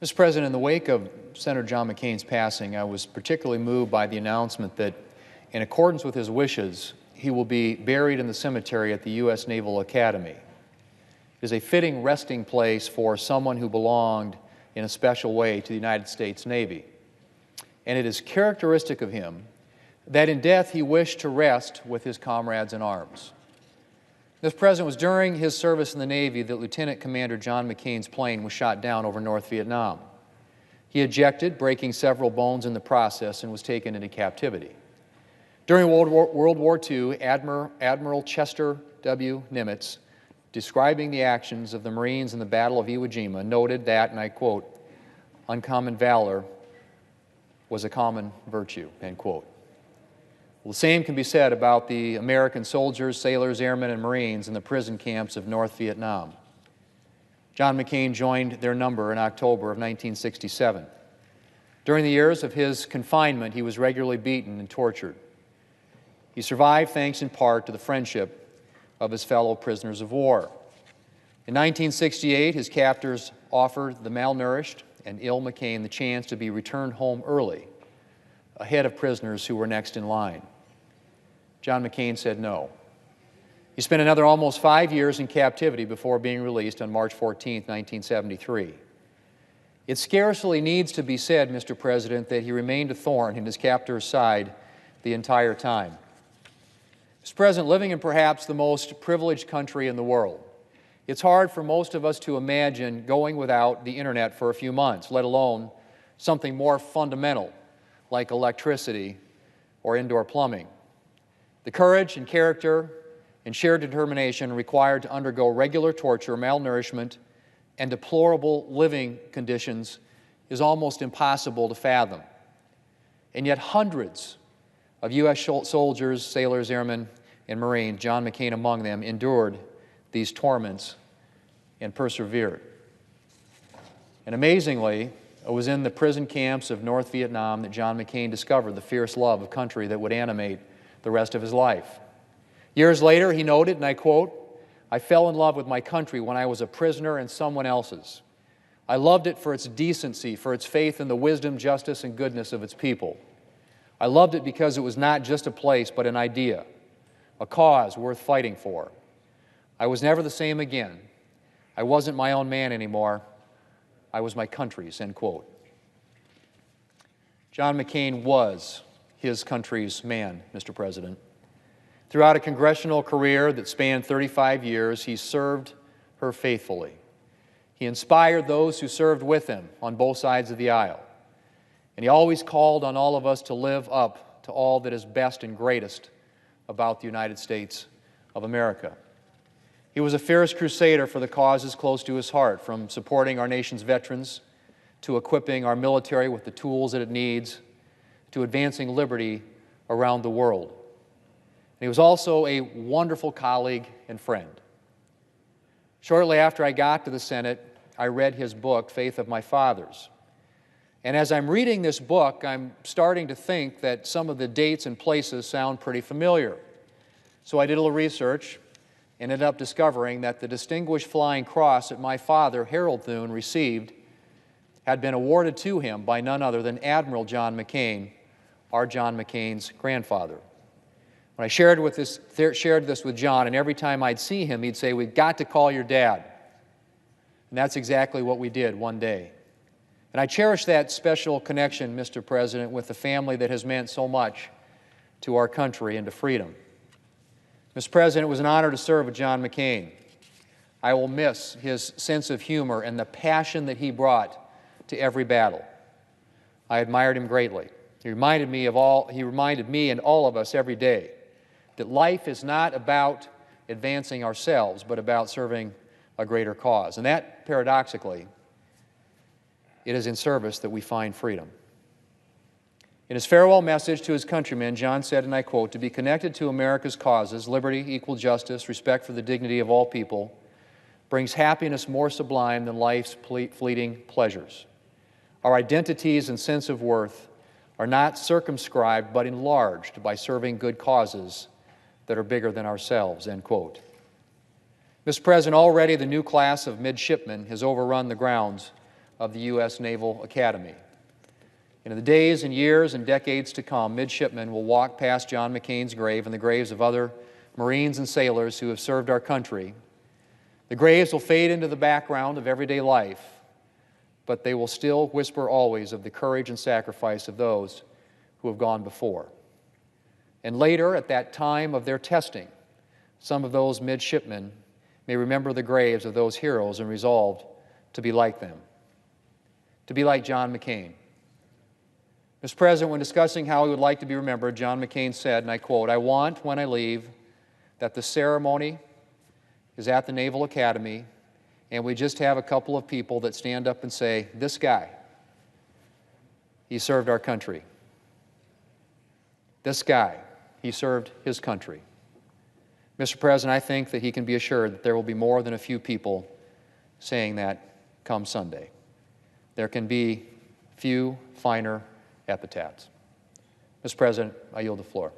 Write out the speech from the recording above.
Mr. President, in the wake of Senator John McCain's passing, I was particularly moved by the announcement that, in accordance with his wishes, he will be buried in the cemetery at the U.S. Naval Academy. It is a fitting resting place for someone who belonged in a special way to the United States Navy. And it is characteristic of him that in death he wished to rest with his comrades in arms. Mr. President, it was during his service in the Navy that Lieutenant Commander John McCain's plane was shot down over North Vietnam. He ejected, breaking several bones in the process, and was taken into captivity. During World War II, Admiral Chester W. Nimitz, describing the actions of the Marines in the Battle of Iwo Jima, noted that, and I quote, "uncommon valor was a common virtue," end quote. Well, the same can be said about the American soldiers, sailors, airmen, and Marines in the prison camps of North Vietnam. John McCain joined their number in October of 1967. During the years of his confinement, he was regularly beaten and tortured. He survived thanks in part to the friendship of his fellow prisoners of war. In 1968, his captors offered the malnourished and ill McCain the chance to be returned home early, ahead of prisoners who were next in line. John McCain said no. He spent another almost 5 years in captivity before being released on March 14, 1973. It scarcely needs to be said, Mr. President, that he remained a thorn in his captor's side the entire time. Mr. President, living in perhaps the most privileged country in the world, it's hard for most of us to imagine going without the internet for a few months, let alone something more fundamental like electricity or indoor plumbing. The courage and character and shared determination required to undergo regular torture, malnourishment, and deplorable living conditions is almost impossible to fathom. And yet hundreds of U.S. soldiers, sailors, airmen, and Marines, John McCain among them, endured these torments and persevered. And amazingly, it was in the prison camps of North Vietnam that John McCain discovered the fierce love of country that would animate the rest of his life. Years later, he noted, and I quote, "I fell in love with my country when I was a prisoner in someone else's. I loved it for its decency, for its faith in the wisdom, justice, and goodness of its people. I loved it because it was not just a place, but an idea, a cause worth fighting for. I was never the same again. I wasn't my own man anymore. I was my country's," end quote. John McCain was his country's man, Mr. President. Throughout a congressional career that spanned 35 years, he served her faithfully. He inspired those who served with him on both sides of the aisle. And he always called on all of us to live up to all that is best and greatest about the United States of America. He was a fierce crusader for the causes close to his heart, from supporting our nation's veterans to equipping our military with the tools that it needs, to advancing liberty around the world. And he was also a wonderful colleague and friend. Shortly after I got to the Senate, I read his book, Faith of My Fathers. And as I'm reading this book, I'm starting to think that some of the dates and places sound pretty familiar. So I did a little research and ended up discovering that the Distinguished Flying Cross that my father, Harold Thune, received had been awarded to him by none other than Admiral John McCain, our John McCain's grandfather. When I shared this with John, and every time I'd see him, he'd say, "We've got to call your dad." And that's exactly what we did one day. And I cherish that special connection, Mr. President, with the family that has meant so much to our country and to freedom. Mr. President, it was an honor to serve with John McCain. I will miss his sense of humor and the passion that he brought to every battle. I admired him greatly. He reminded me and all of us every day that life is not about advancing ourselves, but about serving a greater cause. And that, paradoxically, it is in service that we find freedom. In his farewell message to his countrymen, John said, and I quote, "To be connected to America's causes, liberty, equal justice, respect for the dignity of all people, brings happiness more sublime than life's fleeting pleasures. Our identities and sense of worth are not circumscribed but enlarged by serving good causes that are bigger than ourselves," end quote. Mr. President, already the new class of midshipmen has overrun the grounds of the U.S. Naval Academy. And in the days and years and decades to come, midshipmen will walk past John McCain's grave and the graves of other Marines and sailors who have served our country. The graves will fade into the background of everyday life, but they will still whisper always of the courage and sacrifice of those who have gone before. And later, at that time of their testing, some of those midshipmen may remember the graves of those heroes and resolve to be like them, to be like John McCain. Mr. President, when discussing how he would like to be remembered, John McCain said, and I quote, "I want, when I leave, that the ceremony is at the Naval Academy, and we just have a couple of people that stand up and say, 'This guy, he served our country. This guy, he served his country.'" Mr. President, I think that he can be assured that there will be more than a few people saying that come Sunday. There can be few finer epitaphs. Mr. President, I yield the floor.